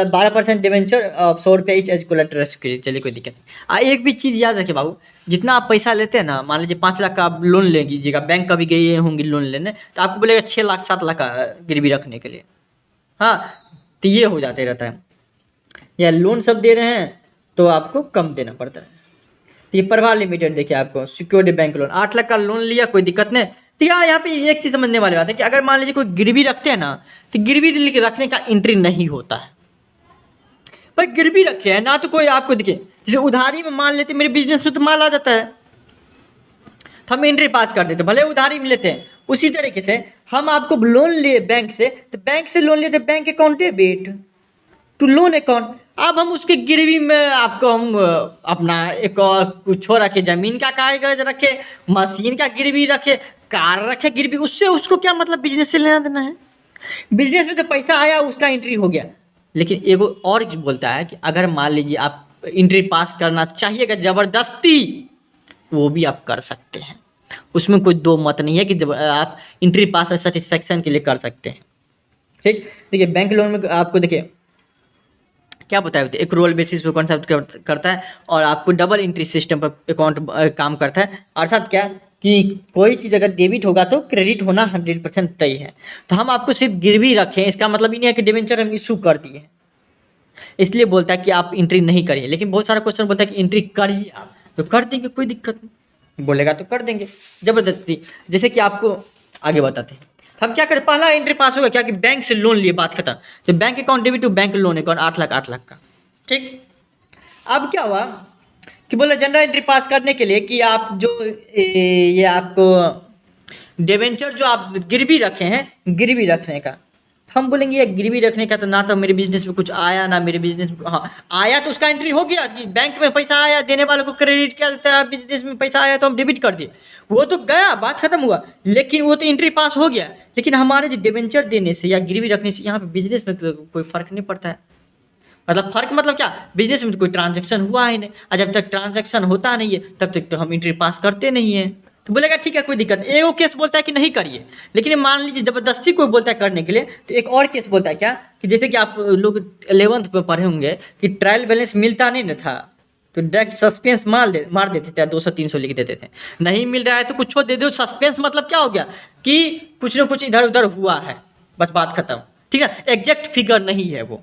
12% debenture of 100 रुपये ईच एज कोलैटरल सिक्योरिटी। चलिए कोई दिक्कत नहीं। एक भी चीज़ याद रखिए बाबू, जितना आप पैसा लेते हैं ना, मान लीजिए 5 लाख का आप लोन ले लीजिएगा, बैंक कभी गए होंगे लोन लेने, तो आपको बोलेगा 6 लाख 7 लाख का गिरवी रखने के लिए। हाँ, तो ये हो जाते रहता है। या लोन सब दे रहे हैं तो आपको कम देना पड़ता है। तो ये प्रभा लिमिटेड देखिए, आपको सिक्योर्ड बैंक लोन 8 लाख का लोन लिया, कोई दिक्कत नहीं। तो यहाँ पे एक चीज़ समझने वाली बात है कि अगर मान लीजिए कोई गिरवी रखते हैं ना, तो गिरवी रखने का एंट्री नहीं होता है। भाई गिरवी रखे हैं ना, तो कोई आपको दिखे, जैसे उधारी में मान लेते मेरे बिजनेस में तो माल आ जाता है, तो हम एंट्री पास कर देते, भले उधारी में लेते हैं। उसी तरीके से हम आपको लोन लिए बैंक से, तो बैंक से लोन लेते, bank account debit to loan account. अब हम उसके गिरवी में आपको हम अपना एक और कुछ हो रखे, जमीन का कागज रखे, मशीन का गिरवी रखे, कार रखे गिरवी, उससे उसको क्या मतलब, बिजनेस से लेना देना है। बिजनेस में तो पैसा आया उसका एंट्री हो गया। लेकिन एगो और बोलता है कि अगर मान लीजिए आप एंट्री पास करना चाहिएगा ज़बरदस्ती, वो भी आप कर सकते हैं, उसमें कोई दो मत नहीं है कि जब आप एंट्री पास सेटिस्फेक्शन के लिए कर सकते हैं, ठीक। देखिए बैंक लोन में आपको देखिए क्या बताया होता है, एक रोल बेसिस पे कॉन्सेप्ट करता है और आपको डबल एंट्री सिस्टम पर अकाउंट काम करता है। अर्थात क्या कि कोई चीज़ अगर डेबिट होगा तो क्रेडिट होना 100% तय है। तो हम आपको सिर्फ गिरवी रखें, इसका मतलब ही नहीं है कि डिबेंचर हम इशू कर दिए, इसलिए बोलता है कि आप एंट्री नहीं करिए। लेकिन बहुत सारा क्वेश्चन बोलता है कि एंट्री करिए आप, तो कर देंगे, कोई दिक्कत नहीं, बोलेगा तो कर देंगे ज़बरदस्ती। जैसे कि आपको आगे बताते हैं, हम क्या करें, पहला एंट्री पास होगा क्या कि बैंक से लोन लिए, बात खत्म। तो bank account debit to bank loan account 8 lakh का, ठीक। अब क्या हुआ कि बोला जनरल एंट्री पास करने के लिए कि आप जो ये आपको डिबेंचर जो आप गिरवी रखे हैं, गिरवी रखने का, हम बोलेंगे ये गिरवी रखने का तो ना तो मेरे बिजनेस में कुछ आया ना मेरे बिजनेस में, हाँ आया तो उसका एंट्री हो गया कि बैंक में पैसा आया, देने वालों को क्रेडिट किया जाता है, बिजनेस में पैसा आया तो हम डेबिट कर दिए, वो तो गया, बात खत्म हुआ, लेकिन वो तो एंट्री पास हो गया। लेकिन हमारे जो डिबेंचर देने से या गिरवी रखने से यहाँ पे बिजनेस में तो कोई फर्क नहीं पड़ता है। मतलब फर्क मतलब क्या, बिजनेस में तो कोई ट्रांजैक्शन हुआ ही नहीं, और जब तक ट्रांजैक्शन होता नहीं है तब तक तो हम एंट्री पास करते नहीं है। तो बोलेगा ठीक है कोई दिक्कत नहीं, एगो केस बोलता है कि नहीं करिए, लेकिन मान लीजिए जबरदस्ती कोई बोलता है करने के लिए, तो एक और केस बोलता है क्या कि जैसे कि आप लोग 11th में पढ़े होंगे कि ट्रायल बैलेंस मिलता नहीं ना था, तो डायरेक्ट सस्पेंस मार देते थे, 200-300 लिख देते थे। नहीं मिल रहा है तो कुछ दे दो, सस्पेंस मतलब क्या हो गया कि कुछ ना कुछ इधर उधर हुआ है, बस बात खत्म, ठीक है। एग्जैक्ट फिगर नहीं है वो,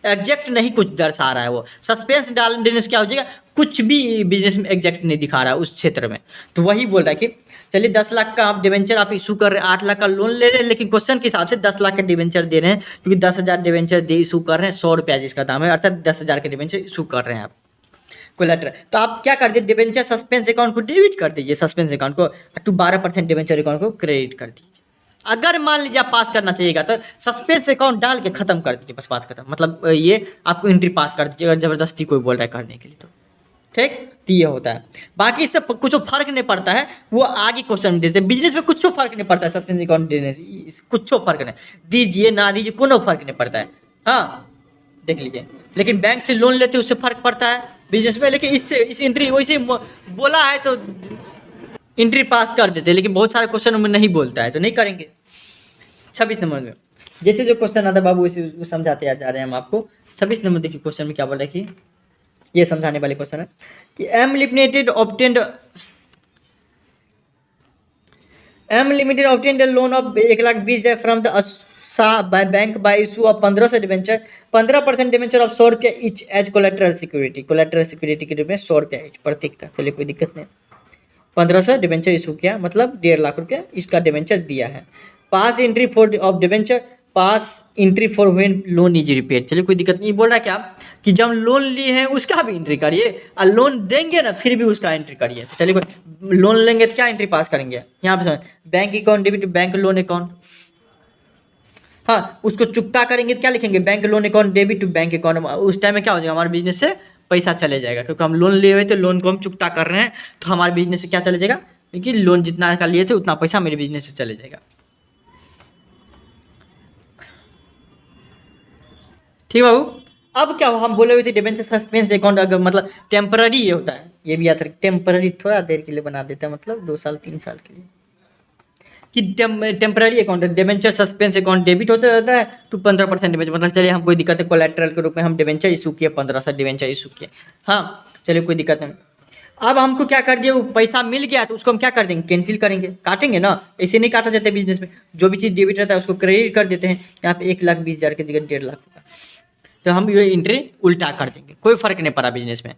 एग्जैक्ट नहीं कुछ दर्शा रहा है, वो सस्पेंस डाल देने से क्या हो जाएगा, कुछ भी बिजनेस में एग्जैक्ट नहीं दिखा रहा है उस क्षेत्र में। तो वही बोल रहा है कि चलिए 10 लाख का आप डिवेंचर आप इशू कर रहे हैं, 8 लाख का लोन ले रहे हैं, लेकिन क्वेश्चन के हिसाब से 10 लाख का डिवेंचर दे रहे हैं, क्योंकि 10,000 डिवेंचर इशू कर रहे हैं, 100 रुपया जिसका दाम है, अर्थात 10,000 के डिवेंचर इशू कर रहे हैं आप कोलेटरल। तो आप क्या कर दीजिए, डिवेंचर सस्पेंस अकाउंट को डेबिट कर दीजिए, सस्पेंस अकाउंट को टू 12% डिवेंचर अकाउंट को क्रेडिट कर दीजिए। अगर मान लीजिए आप पास करना चाहिएगा तो सस्पेंस अकाउंट डाल के खत्म कर दीजिए, बस बात खत्म। मतलब ये आपको एंट्री पास कर दीजिए अगर जबरदस्ती कोई बोल रहा है करने के लिए तो, ठीक। तो ये होता है, बाकी इससे कुछ फर्क नहीं पड़ता है, वो आगे क्वेश्चन में देते हैं। बिजनेस में कुछ फर्क नहीं पड़ता है, सस्पेंस अकाउंट देने से कुछ फर्क नहीं, दीजिए ना दीजिए कोनो फर्क नहीं पड़ता है, हाँ देख लीजिए। लेकिन बैंक से लोन लेते उससे फर्क पड़ता है बिजनेस में, लेकिन इससे इस एंट्री वैसे बोला है तो एंट्री पास कर देते हैं, लेकिन बहुत सारे क्वेश्चन में नहीं बोलता है तो नहीं करेंगे। 26 नंबर में जैसे जो क्वेश्चन आता है बाबू उसे समझाते जा रहे हैं हम आपको। 26 नंबर देखिए क्वेश्चन में क्या बोला है कि ये समझाने वाले क्वेश्चन है कि M limited obtained loan of 1,20,000 from the buy bank by issue of 1500 debenture, 15% debenture of 100 रुपया each as collateral security, collateral security के रूप में 100 रुपया इच प्रतीक का। चलिए कोई दिक्कत नहीं, 1500 डिवेंचर इशू किया मतलब 1.5 लाख रुपया इसका डिवेंचर दिया है। Pass entry for of debenture, pass entry for when loan is repaid. चलिए कोई दिक्कत नहीं, बोल रहा है क्या कि जब लोन लिए हैं उसका भी एंट्री करिए, और लोन देंगे ना फिर भी उसका एंट्री करिए। तो चलिए कोई लोन लेंगे तो क्या एंट्री पास करेंगे यहाँ पे समझ, bank account debit bank loan account, हाँ उसको चुकता करेंगे तो क्या लिखेंगे, bank loan account debit to bank account. उस टाइम में क्या हो जाएगा, हमारे बिजनेस से पैसा चले जाएगा, क्योंकि हम लोन लिए हुए तो लोन को हम चुकता कर रहे हैं, तो हमारे बिजनेस से क्या चले जाएगा, क्योंकि लोन जितना का लिए थे उतना पैसा मेरे बिजनेस से चले जाएगा। ठीक है बाबू। अब क्या हम बोले हुए थे डिवेंचर सस्पेंस अकाउंट अगर मतलब टेम्पररी ये होता है, ये भी याद रख, टेम्पररी थोड़ा देर के लिए बना देता है, मतलब 2 साल 3 साल के लिए, कि temporary account debenture suspense account debit होता रहता है टू 15% डिवेंचर। मतलब चलिए हम कोई दिक्कत है, कोलेटरल के रूप में हम डिवेंचर इशू किए, 1500 डिवेंचर इशू किए, हाँ चलिए कोई दिक्कत नहीं। अब हमको क्या कर दिया, वो पैसा मिल गया तो उसको हम क्या कर देंगे, कैंसिल करेंगे, काटेंगे ना, ऐसे नहीं काटा जाता है बिजनेस में, जो भी चीज़ डेबिट रहता है उसको क्रेडिट कर देते हैं। यहाँ पे 1,20,000 की जगह 1.5 लाख रुपया, तो हम ये एंट्री उल्टा कर देंगे, कोई फर्क नहीं पड़ा बिजनेस में,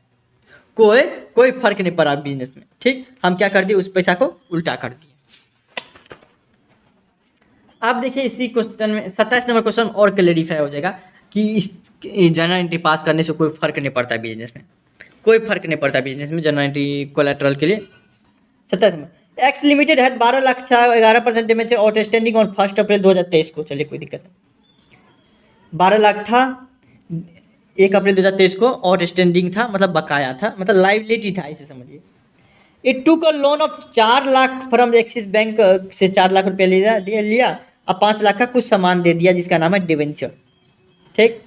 कोई फर्क नहीं पड़ा बिजनेस में, ठीक। हम क्या कर दिए, उस पैसा को उल्टा कर दिए। आप देखिए इसी क्वेश्चन में 27 नंबर क्वेश्चन और क्लेरिफाई हो जाएगा कि इस जनरल एंट्री पास करने से कोई फर्क नहीं पड़ता बिजनेस में, कोई फर्क नहीं पड़ता बिजनेस में जनरल एंट्री कोलेटरल के लिए। 27 में एक्स लिमिटेड है 12 लाख था, 11% डिवेंचर आउटस्टैंडिंग ऑन 1 अप्रैल 2023 को। चलिए कोई दिक्कत नहीं, 12 लाख था 1 अप्रैल 2023 को, आउटस्टैंडिंग था मतलब बकाया था, मतलब लाइबिलिटी था इसे समझिए। इट टू का loan of 4 lakh from axis bank से 4 लाख रुपया लिया और 5 लाख का कुछ सामान दे दिया जिसका नाम है डिवेंचर, ठीक।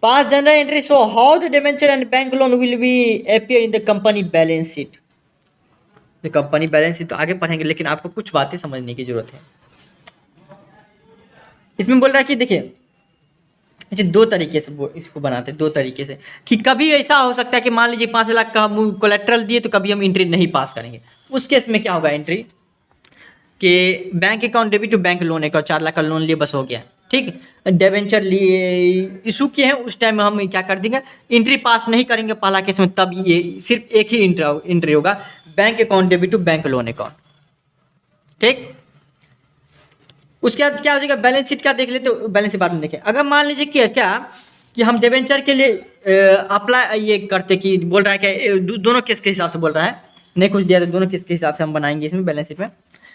Pass journal entry so how the debenture and bank loan will be appear in the company balance sheet. तो कंपनी बैलेंस शीट तो आगे पढ़ेंगे, लेकिन आपको कुछ बातें समझने की जरूरत है। इसमें बोल रहा है कि देखिए अच्छा 2 तरीके से इसको बनाते हैं, 2 तरीके से, कि कभी ऐसा हो सकता है कि मान लीजिए 5 लाख का हम कोलेटरल दिए तो कभी हम एंट्री नहीं पास करेंगे। उस केस में क्या होगा एंट्री कि bank account debit to bank loan account, 4 lakh का लोन लिए बस हो गया, ठीक। डिवेंचर लिए इशू किए हैं उस टाइम में हम क्या कर देंगे, एंट्री पास नहीं करेंगे पहला केस में, तब ये सिर्फ एक ही एंट्री होगा, bank account debit to bank loan account, ठीक। उसके बाद क्या हो जाएगा, बैलेंस शीट क्या देख लेते हो, बैलेंस शीट बाद में देखें। अगर मान लीजिए कि हम डिवेंचर के लिए अप्लाई ये करते कि बोल रहा है कि दोनों केस के हिसाब से बोल रहा है, नहीं कुछ दिया तो दोनों केस के हिसाब से हम बनाएंगे इसमें बैलेंस शीट में,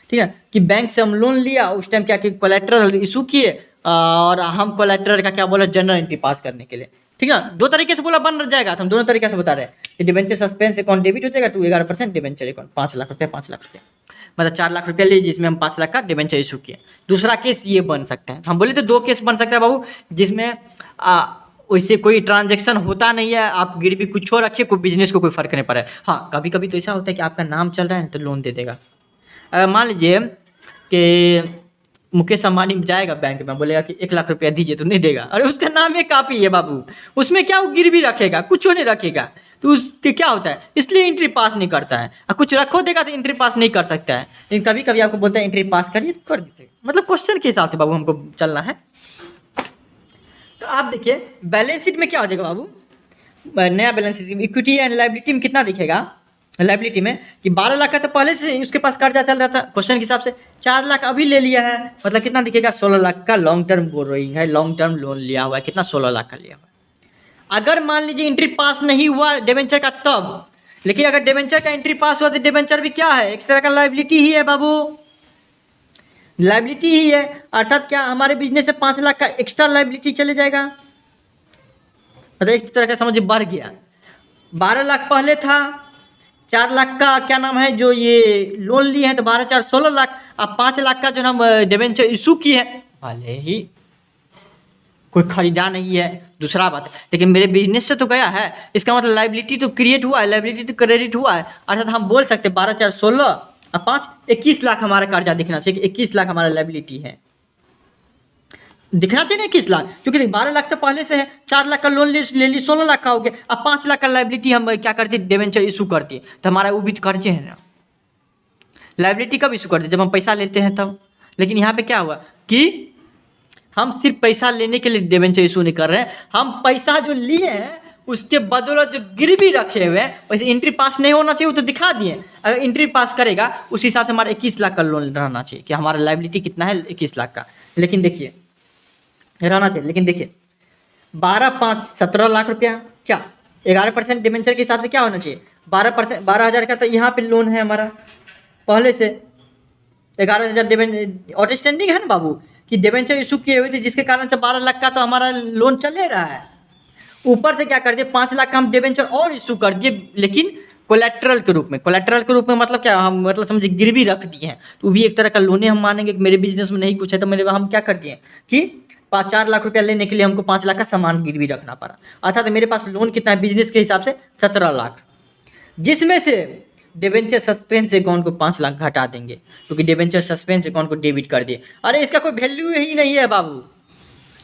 ठीक है। कि बैंक से हम लोन लिया उस टाइम क्या कि कोलेटरल इशू किए और हम कोलेटरल का क्या बोला, जनरल एंट्री पास करने के लिए, ठीक ना। दो तरीके से बोला बन जाएगा, तो हम दोनों तरीके से बता रहे हैं कि डिबेंचर सस्पेंस अकाउंट डेबिट हो जाएगा टू 11%, डिबेंचर अकाउंट 5 लाख रुपये, 5 लाख रुपये मतलब 4 लाख रुपया लिए जिसमें हम 5 लाख का डिबेंचर इशू किए। दूसरा केस ये बन सकता है, हम बोले तो 2 केस बन सकता है बाबू, जिसमें वैसे कोई ट्रांजेक्शन होता नहीं है, आप गिरवी कुछ और रखिए, कोई बिजनेस को कोई फर्क नहीं पड़ा है। हाँ कभी कभी तो ऐसा होता है कि आपका नाम चल रहा है तो लोन दे देगा। अगर मान लीजिए कि मुकेश अंबानी जाएगा बैंक में, बोलेगा कि 1 लाख रुपया दीजिए, तो नहीं देगा। अरे उसका नाम एक कापी है बाबू, उसमें क्या वो गिरवी रखेगा, कुछ नहीं रखेगा, तो उसके क्या होता है, इसलिए एंट्री पास नहीं करता है। और कुछ रखो देगा तो एंट्री पास नहीं कर सकता है, लेकिन कभी कभी आपको बोलता है एंट्री पास करिए तो कर देते, मतलब क्वेश्चन के हिसाब से बाबू हमको चलना है। तो आप देखिए बैलेंस शीट में क्या हो जाएगा बाबू, नया balance sheet equity and liability में कितना दिखेगा, लायबिलिटी में कि 12 लाख का तो पहले से उसके पास कर्जा चल रहा था, क्वेश्चन के हिसाब से 4 लाख अभी ले लिया है, मतलब कितना दिखेगा, 16 लाख का लॉन्ग टर्म बोरोइंग है, लॉन्ग टर्म लोन लिया हुआ है, कितना 16 लाख का लिया हुआ है। अगर मान लीजिए एंट्री पास नहीं हुआ डिबेंचर का तब, लेकिन अगर डिबेंचर का एंट्री पास हुआ तो डिबेंचर भी क्या है, एक तरह का लायबिलिटी ही है बाबू, लायबिलिटी ही है। अर्थात क्या हमारे बिजनेस से 5 लाख का एक्स्ट्रा लायबिलिटी चले जाएगा, मतलब एक तरह का समझिए बढ़ गया। 12 लाख पहले था, 4 लाख का क्या नाम है जो ये लोन लिए हैं, तो 12 4 16 लाख, अब 5 लाख का जो हम डिबेंचर इशू किए हैं, भले ही कोई खरीदा नहीं है, दूसरा बात है, लेकिन मेरे बिजनेस से तो गया है, इसका मतलब लायबिलिटी तो क्रिएट हुआ है, लायबिलिटी तो क्रेडिट हुआ है। अर्थात हम बोल सकते हैं 12 4 16 और 5 21 लाख हमारा कर्जा दिखना चाहिए, 21 लाख हमारा लायबिलिटी है, दिखना चाहिए ना 21 लाख, क्योंकि 12 लाख तो पहले से है, 4 लाख का लोन ले ली 16 लाख का हो गया, अब 5 लाख का लायबिलिटी हम क्या करते हैं, डिबेंचर इशू करते हैं, तो हमारा वो भी तो कर्जे है ना। लायबिलिटी कब इशू करते हैं, जब हम पैसा लेते हैं तब। लेकिन यहाँ पे क्या हुआ कि हम सिर्फ पैसा लेने के लिए डिबेंचर इशू नहीं कर रहे हैं, हम पैसा जो लिए हैं उसके बदौलत जो गिरवी रखे हुए हैं, वैसे एंट्री पास नहीं होना चाहिए, वो तो दिखा दिए। अगर एंट्री पास करेगा उस हिसाब से हमारा 21 लाख का लोन रहना चाहिए कि हमारा लायबिलिटी कितना है, 21 लाख का। लेकिन देखिए रहना चाहिए, लेकिन देखिए 12 5 17 लाख रुपया, क्या 11% डिबेंचर के हिसाब से क्या होना चाहिए, 12%, 12,000 का तो यहाँ पे लोन है हमारा पहले से, 11,000 डिबेंचर आउटस्टैंडिंग है ना बाबू, कि डिबेंचर इशू किए हुए थे, जिसके कारण से 12 लाख का तो हमारा लोन चले रहा है। ऊपर से क्या कर दिए, 5 लाख का हम डिबेंचर और इशू कर दिए, लेकिन कोलेट्रल के रूप में। कोलेट्रल के रूप में मतलब क्या, हम मतलब समझिए गिरवी रख दिए हैं, तो भी एक तरह का लोन हम मानेंगे कि मेरे बिजनेस में नहीं कुछ है, तो मेरे हम क्या कर दिए कि 4 लाख रुपया लेने के लिए हमको 5 लाख का सामान गिरवी रखना पड़ा। अर्थात मेरे पास लोन कितना है बिजनेस के हिसाब से 17 लाख, जिसमें से डिबेंचर सस्पेंस अकाउंट को 5 लाख घटा देंगे, क्योंकि डिबेंचर सस्पेंस अकाउंट को डेबिट कर दिए। अरे इसका कोई वैल्यू ही नहीं है बाबू,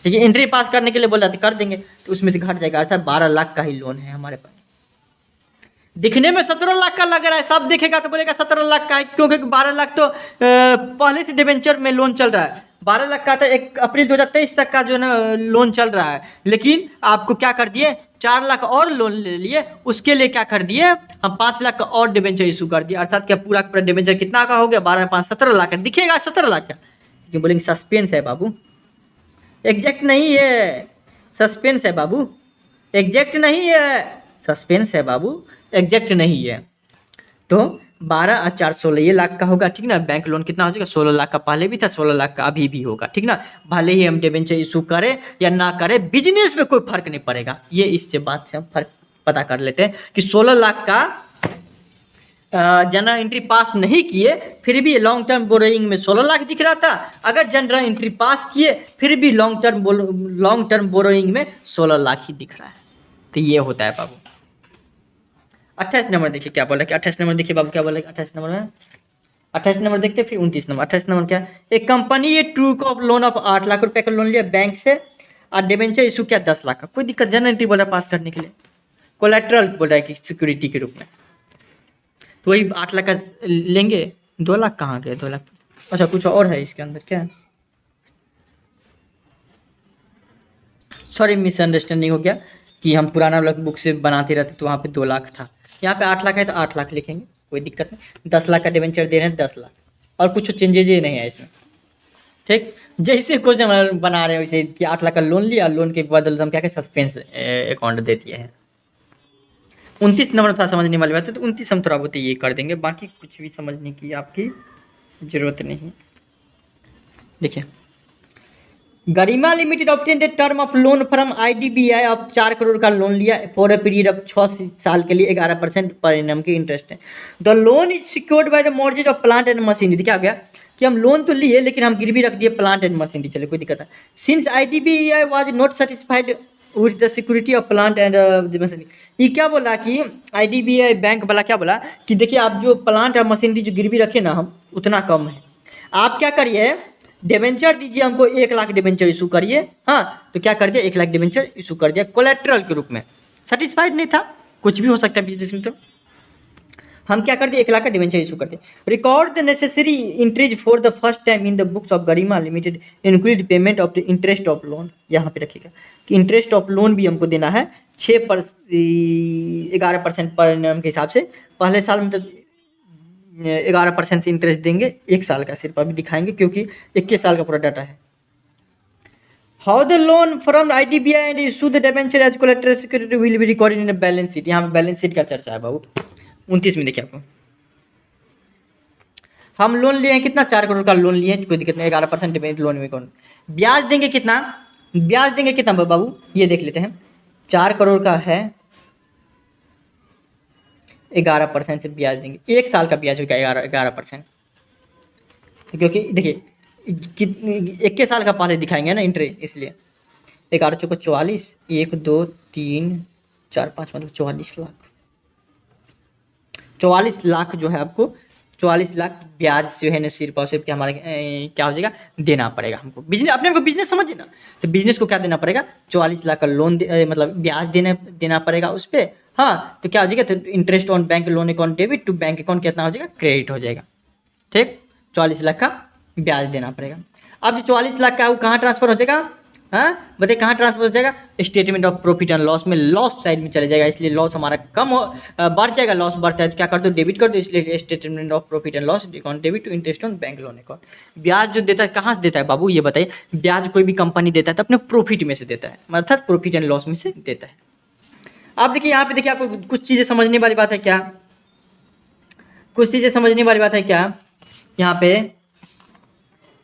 ठीक है, एंट्री पास करने के लिए बोला तो कर देंगे, तो उसमें से घट जाएगा। अर्थात 12 लाख का ही लोन है हमारे पास, दिखने में 17 लाख का लग रहा है, सब देखेगा तो बोलेगा 17 लाख का है, क्योंकि 12 लाख तो पहले से डिबेंचर में लोन चल रहा है। 12 लाख का तो 1 अप्रैल 2023 तक का जो है ना लोन चल रहा है, लेकिन आपको क्या कर दिए, 4 लाख और लोन ले लिए, उसके लिए क्या कर दिए, हम 5 लाख का और डिबेंचर इशू कर दिए। अर्थात क्या पूरा पूरा डिबेंचर कितना का हो गया, 12 5 17 लाख का दिखेगा, 17 लाख का, लेकिन बोलेंगे सस्पेंस है बाबू, एग्जैक्ट नहीं है, सस्पेंस है बाबू, एग्जैक्ट नहीं है, सस्पेंस है बाबू, एग्जैक्ट नहीं है। तो 12 और 4 16 ये लाख का होगा, ठीक ना। बैंक लोन कितना हो जाएगा, 16 लाख का पहले भी था, 16 लाख का अभी भी होगा, ठीक ना। भले ही हम डिबेंचर इशू करें या ना करें, बिजनेस में कोई फर्क नहीं पड़ेगा। ये इससे बात से हम फर्क पता कर लेते हैं कि 16 लाख का जनरल एंट्री पास नहीं किए फिर भी लॉन्ग टर्म बोरोइंग में 16 लाख दिख रहा था, अगर जनरल एंट्री पास किए फिर भी लॉन्ग टर्म बोरोइंग में 16 लाख ही दिख रहा है। तो ये होता है बाबू। 28 नंबर देखिए क्या बोला कि 28 नंबर देखिए बाबू क्या बोला, 28 नंबर में 28 नंबर देखते फिर 29 नंबर। 28 नंबर क्या, एक कंपनी ये true of loan of 8 lakh रुपए का लोन लिया बैंक से और डिबेंचर इशू किया 10 लाख का, कोई दिक्कत, जनरल एंट्री बोला पास करने के लिए, कोलेट्रल बोल रहा है कि सिक्योरिटी के रूप में, तो वही 8 लाख का लेंगे। 2 लाख कहाँ गए, 2 लाख, अच्छा कुछ और है इसके अंदर क्या, सॉरी मिसअंडरस्टैंडिंग हो गया कि हम पुराना वाला बुक से बनाते रहते तो वहाँ पे 2 लाख था, यहाँ पे 8 लाख है तो 8 लाख लिखेंगे, कोई दिक्कत नहीं। 10 लाख का डिबेंचर दे रहे हैं 10 लाख, और कुछ चेंजेज ही नहीं है इसमें, ठीक। जैसे कुछ हम बना रहे हैं वैसे कि 8 लाख का लोन लिया, लोन के बदले हम क्या क्या सस्पेंस अकाउंट दे दिए हैं। 29 नंबर थोड़ा समझने वाली बात है, तो 29 हम थोड़ा बहुत ये कर देंगे, बाकी कुछ भी समझने की आपकी ज़रूरत नहीं। देखिए Garima limited obtained a term of loan from IDBI of 4 crore का लोन लिया फॉर अ पीरियड ऑफ 6 साल के लिए 11% पर एनम की इंटरेस्ट है। The loan is secured by the mortgage of plant and machinery. क्या हो गया कि हम लोन तो लिए लेकिन हम गिरवी रख दिए प्लांट एंड मशीनरी, चले कोई दिक्कत है। Since IDBI was not satisfied with the security of plant and machinery, ये क्या बोला कि IDBI बैंक वाला क्या बोला कि देखिए आप जो प्लांट और मशीनरी जो गिरवी रखे ना हम उतना कम है, आप क्या करिए डिबेंचर दीजिए हमको 1 लाख डिबेंचर इशू करिए। हाँ तो क्या कर दिया 1 लाख डिबेंचर इशू कर दिया कोलेट्रल के रूप में। सेटिस्फाइड नहीं था, कुछ भी हो सकता है बिजनेस में, तो हम क्या कर दिए 1 लाख का डिबेंचर इशू कर दिए। Record the necessary entries for the first time in the books of Garima limited include payment of the interest of loan. यहाँ पे रखिएगा कि इंटरेस्ट ऑफ लोन भी हमको देना है 11% पर एनम के हिसाब से। पहले साल में तो 11% से इंटरेस्ट देंगे, 1 साल का सिर्फ अभी दिखाएंगे क्योंकि 21 साल का पूरा डाटा है। How the loan from IDBI and issue the debenture as collateral security will be recorded in balance sheet. यहाँ पे बैलेंस शीट का चर्चा है बाबू 29 में। देखिए आपको हम लोन लिए हैं कितना 4 करोड़ का लोन लिए हैं, कोई दिक्कत नहीं 11% डिबेंचर लोन में कौन ब्याज देंगे कितना, ब्याज देंगे कितना बाबू ये देख लेते हैं। 4 करोड़ का है 11% से ब्याज देंगे, 1 साल का ब्याज होगा 11%। तो क्योंकि देखिए 21 साल का पहले दिखाएंगे ना इंटरेस्ट, इसलिए 11 चौको 44, 1 2 3 4 5 मतलब 44 लाख। 44 लाख जो है आपको 44 लाख ब्याज जो है ना सिर्फ और सिर्फ क्या हमारे क्या हो जाएगा देना पड़ेगा हमको। बिजनेस अपने को बिजनेस समझिए ना, तो बिजनेस को क्या देना पड़ेगा 44 लाख का लोन मतलब ब्याज देना पड़ेगा उस पर। हाँ तो क्या हो जाएगा तो interest on bank loan account debit to bank account कितना हो जाएगा क्रेडिट हो जाएगा। ठीक 44 लाख का ब्याज देना पड़ेगा। अब जो 44 लाख का है वो कहाँ ट्रांसफर हो जाएगा, हाँ बताइए कहाँ ट्रांसफर हो जाएगा statement of profit and loss में, लॉस साइड में चले जाएगा। इसलिए लॉस हमारा कम हो बढ़ जाएगा, लॉस बढ़ता है तो क्या कर दो डेबिट कर दो। इसलिए statement of profit and loss account debit to interest on bank loan account. ब्याज जो देता है कहाँ से देता है बाबू ये बताइए, ब्याज कोई भी कंपनी देता है तो अपने प्रॉफिट में से देता है, अर्थात प्रॉफिट एंड लॉस में से देता है। आप देखिए यहाँ पे देखिए आपको कुछ चीज़ें समझने वाली बात है क्या, कुछ चीज़ें समझने वाली बात है क्या। यहाँ पे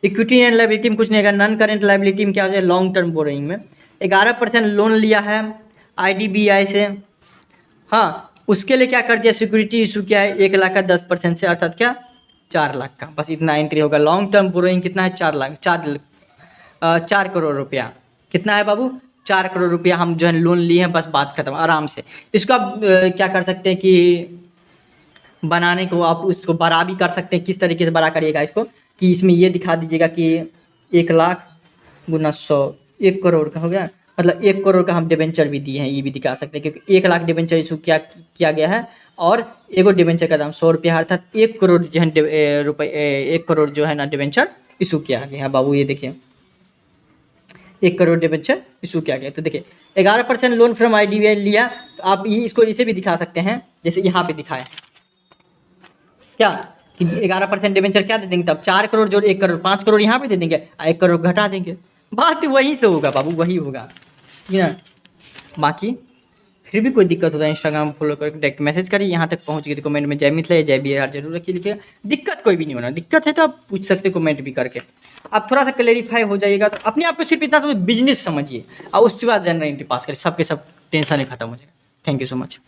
इक्विटी एंड लायबिलिटी में कुछ नहीं है, नॉन करेंट लायबिलिटी में क्या हो जाए लॉन्ग टर्म बोरोइंग में 11% लोन लिया है IDBI से। हाँ उसके लिए क्या कर दिया सिक्योरिटी इशू किया है 1 लाख का 10% से, अर्थात क्या 4 लाख का, बस इतना एंट्री होगा। लॉन्ग टर्म बोरोइंग कितना है 4 करोड़ रुपया। कितना है बाबू 4 करोड़ रुपया हम जो है लोन लिए हैं, बस बात खत्म आराम से। इसको आप क्या कर सकते हैं कि बनाने को आप उसको बड़ा भी कर सकते हैं। किस तरीके से बड़ा करिएगा इसको कि इसमें ये दिखा दीजिएगा कि 1 लाख गुना 100 1 करोड़ का हो गया, मतलब 1 करोड़ का हम डिबेंचर भी दिए हैं, ये भी दिखा सकते हैं क्योंकि 1 लाख डिबेंचर इशू किया गया है और एगो डिबेंचर का दाम 100 रुपया, अर्थात 1 करोड़ जो है 1 करोड़ जो है ना डिबेंचर इशू किया गया है बाबू। ये देखिए 1 करोड़ डिबेंचर इशू किया गया। तो देखिए 11% लोन फ्रॉम IDBI लिया, तो आप इसको इसे भी दिखा सकते हैं जैसे यहाँ पे दिखाया क्या कि 11% डिबेंचर क्या दे देंगे, तब 4 करोड़ जोड़ 1 करोड़ 5 करोड़ यहाँ पे दे देंगे, 1 करोड़ घटा देंगे, बात वहीं से होगा बाबू, वही होगा ठीक है ना। बाकी फिर भी कोई दिक्कत होता है इंस्टाग्राम फॉलो करके डायरेक्ट मैसेज करिए, यहाँ तक पहुँच गई तो कमेंट में जय मिथिला जय बिहार जरूर रखिए लिखिएगा। दिक्कत कोई भी नहीं होना, दिक्कत है तो आप पूछ सकते कमेंट भी करके। आप थोड़ा सा क्लेरिफाई हो जाइएगा तो अपने आप को सिर्फ इतना समझ बिजनेस समझिए और उसके बाद जनरल एंट्री पास करिए, सबके सब टेंशन ही खत्म हो जाएगा। Thank you so much.